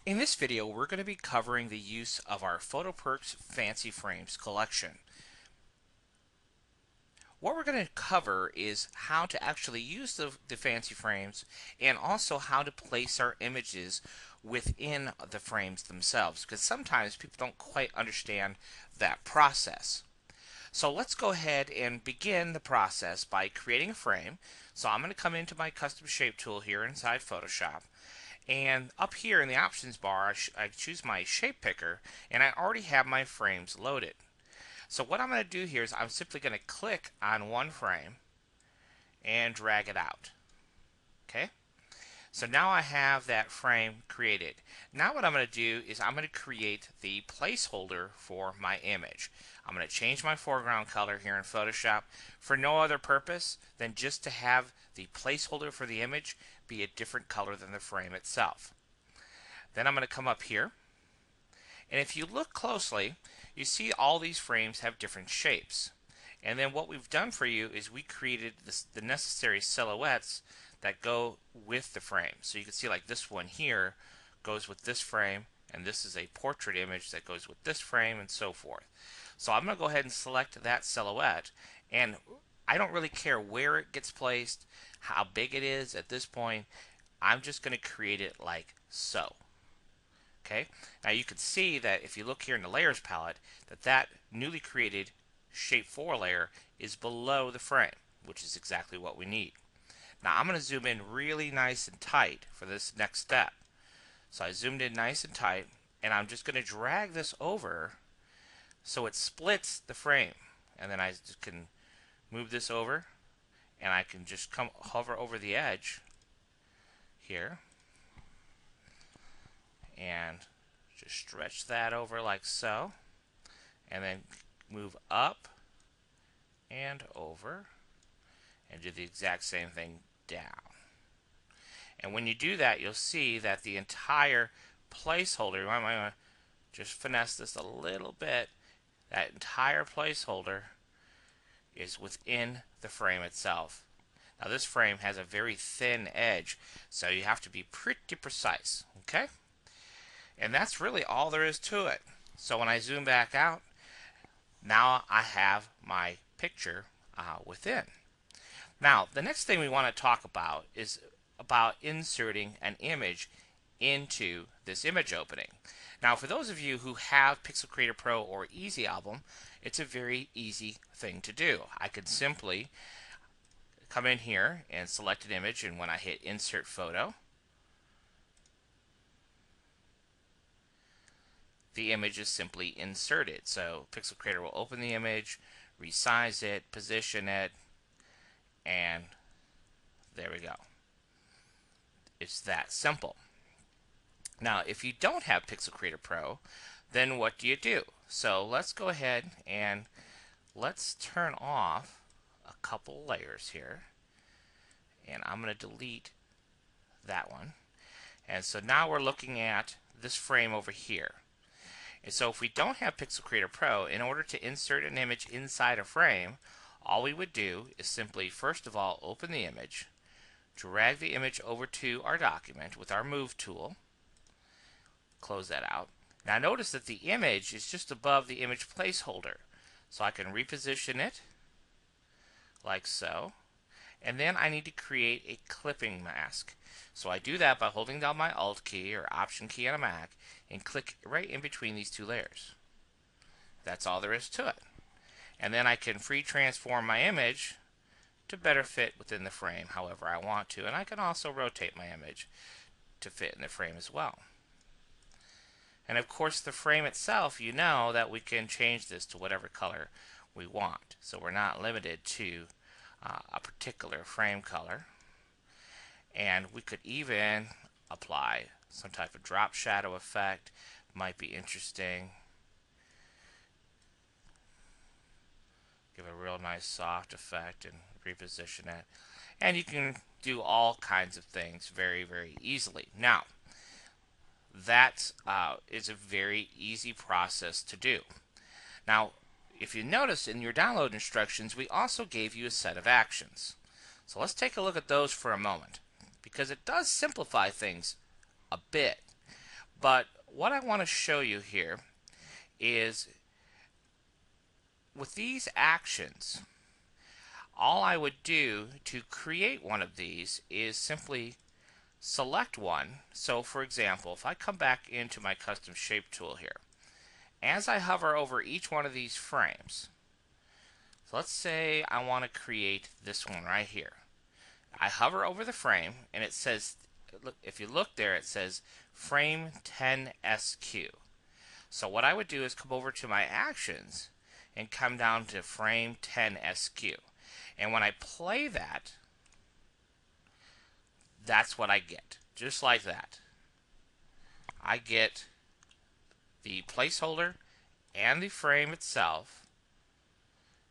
In this video, we're going to be covering the use of our PhotoPerks Fancy Frames collection. What we're going to cover is how to actually use the fancy frames and also how to place our images within the frames themselves, because sometimes people don't quite understand that process. So let's go ahead and begin the process by creating a frame. So I'm going to come into my custom shape tool here inside Photoshop. And up here in the options bar, I choose my shape picker, and I already have my frames loaded. So what I'm going to do here is I'm simply going to click on one frame and drag it out. Okay? So now I have that frame created. Now what I'm going to do is I'm going to create the placeholder for my image. I'm going to change my foreground color here in Photoshop for no other purpose than just to have the placeholder for the image be a different color than the frame itself. Then I'm going to come up here, and if you look closely, you see all these frames have different shapes. And then what we've done for you is we created the necessary silhouettes that go with the frame. So you can see like this one here goes with this frame, and this is a portrait image that goes with this frame, and so forth. So I'm going to go ahead and select that silhouette, and I don't really care where it gets placed, how big it is at this point. I'm just going to create it like so. Okay, now you can see that if you look here in the layers palette, that newly created shape 4 layer is below the frame, which is exactly what we need. Now I'm going to zoom in really nice and tight for this next step. So I zoomed in nice and tight, and I'm just going to drag this over so it splits the frame. And then I just can move this over, and I can just hover over the edge here and just stretch that over like so, and then move up and over and do the exact same thing down. And when you do that, you'll see that the entire placeholder, you might want to just finesse this a little bit, that entire placeholder is within the frame itself. Now this frame has a very thin edge, so you have to be pretty precise, okay? And that's really all there is to it. So when I zoom back out, now I have my picture within. Now the next thing we want to talk about is about inserting an image into this image opening. Now for those of you who have Pixel Creator Pro or Easy Album, it's a very easy thing to do. I could simply come in here and select an image, and when I hit Insert Photo, the image is simply inserted. So Pixel Creator will open the image, resize it, position it, and there we go. It's that simple. Now if you don't have Pixel Creator Pro, then what do you do? So let's go ahead and let's turn off a couple layers here, and I'm going to delete that one. And so now we're looking at this frame over here. And so if we don't have Pixel Creator Pro, in order to insert an image inside a frame, all we would do is simply, first of all, open the image, drag the image over to our document with our Move tool, close that out. Now notice that the image is just above the image placeholder. So I can reposition it like so. And then I need to create a clipping mask. So I do that by holding down my Alt key or Option key on a Mac and click right in between these two layers. That's all there is to it. And then I can free transform my image to better fit within the frame however I want to. And I can also rotate my image to fit in the frame as well. And of course the frame itself, you know that we can change this to whatever color we want. So we're not limited to a particular frame color. And we could even apply some type of drop shadow effect. Might be interesting. Give a real nice soft effect and reposition it. And you can do all kinds of things very, very easily. Now, that is a very easy process to do. Now, if you notice in your download instructions, we also gave you a set of actions. So let's take a look at those for a moment, because it does simplify things a bit. But what I want to show you here is with these actions, all I would do to create one of these is simply select one. So for example, if I come back into my custom shape tool here, as I hover over each one of these frames, so let's say I want to create this one right here. I hover over the frame and it says, look, if you look there, it says frame 10 SQ. So what I would do is come over to my actions and come down to frame 10 SQ. And when I play that, that's what I get. Just like that. I get the placeholder and the frame itself.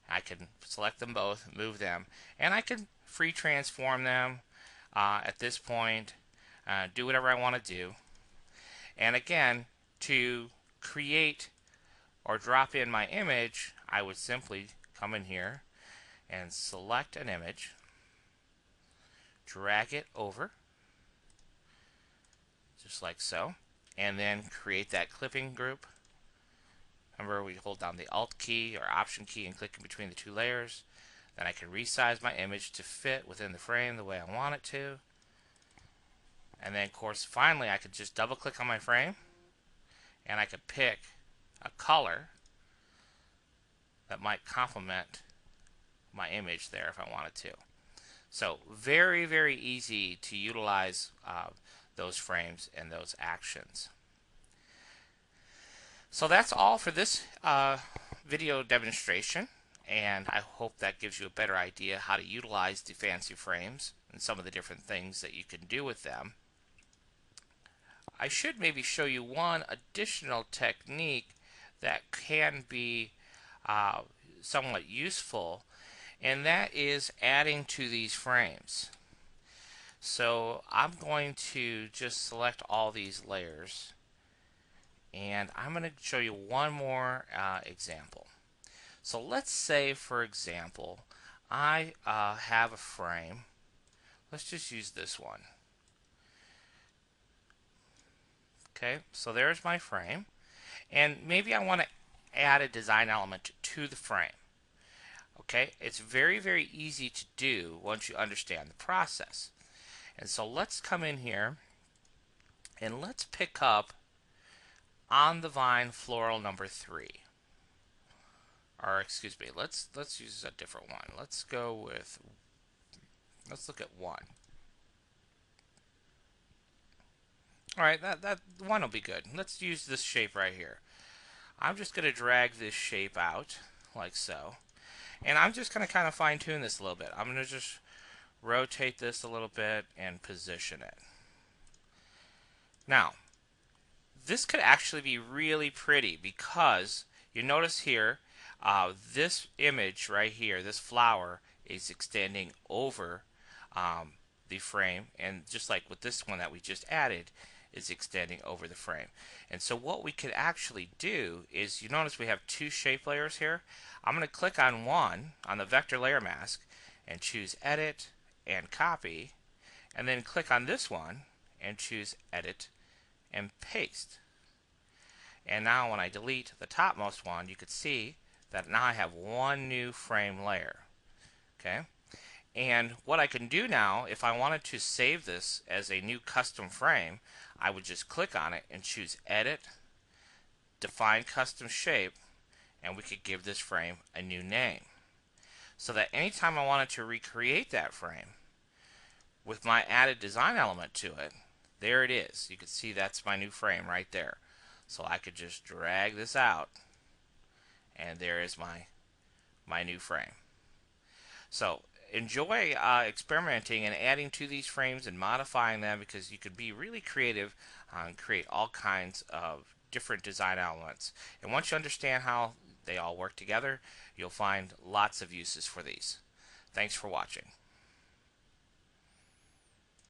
I can select them both, move them, and I can free transform them at this point, do whatever I want to do. And again, to create or drop in my image, I would simply come in here and select an image, drag it over, just like so, and then create that clipping group. Remember, we hold down the Alt key or Option key and click in between the two layers. Then I can resize my image to fit within the frame the way I want it to. And then, of course, finally, I could just double click on my frame and I could pick a color that might complement my image there if I wanted to. So very, very easy to utilize those frames and those actions. So that's all for this video demonstration, and I hope that gives you a better idea how to utilize the fancy frames and some of the different things that you can do with them. I should maybe show you one additional technique that can be somewhat useful, and that is adding to these frames. So I'm going to just select all these layers, and I'm going to show you one more example. So let's say, for example, I have a frame. Let's just use this one. Okay, so there's my frame, and maybe I want to add a design element to the frame. Okay, it's very, very easy to do once you understand the process. And so let's come in here and let's pick up On the Vine floral number 3. Or excuse me, let's use a different one. Let's look at 1. Alright, that 1 will be good. Let's use this shape right here. I'm just going to drag this shape out like so. And I'm just going to kind of fine tune this a little bit. I'm going to just rotate this a little bit and position it. Now, this could actually be really pretty because you notice here, this image right here, this flower is extending over the frame, and just like with this one that we just added, is extending over the frame. And so what we could actually do is, you notice we have 2 shape layers here. I'm going to click on one on the vector layer mask and choose Edit and Copy, and then click on this one and choose Edit and Paste. And now when I delete the topmost one, you could see that now I have one new frame layer. Okay? And what I can do now, if I wanted to save this as a new custom frame, I would just click on it and choose Edit, Define Custom Shape, and we could give this frame a new name. So that anytime I wanted to recreate that frame with my added design element to it, there it is. You can see that's my new frame right there. So I could just drag this out, and there is my new frame. So enjoy experimenting and adding to these frames and modifying them, because you could be really creative and create all kinds of different design elements. And once you understand how they all work together, you'll find lots of uses for these. Thanks for watching.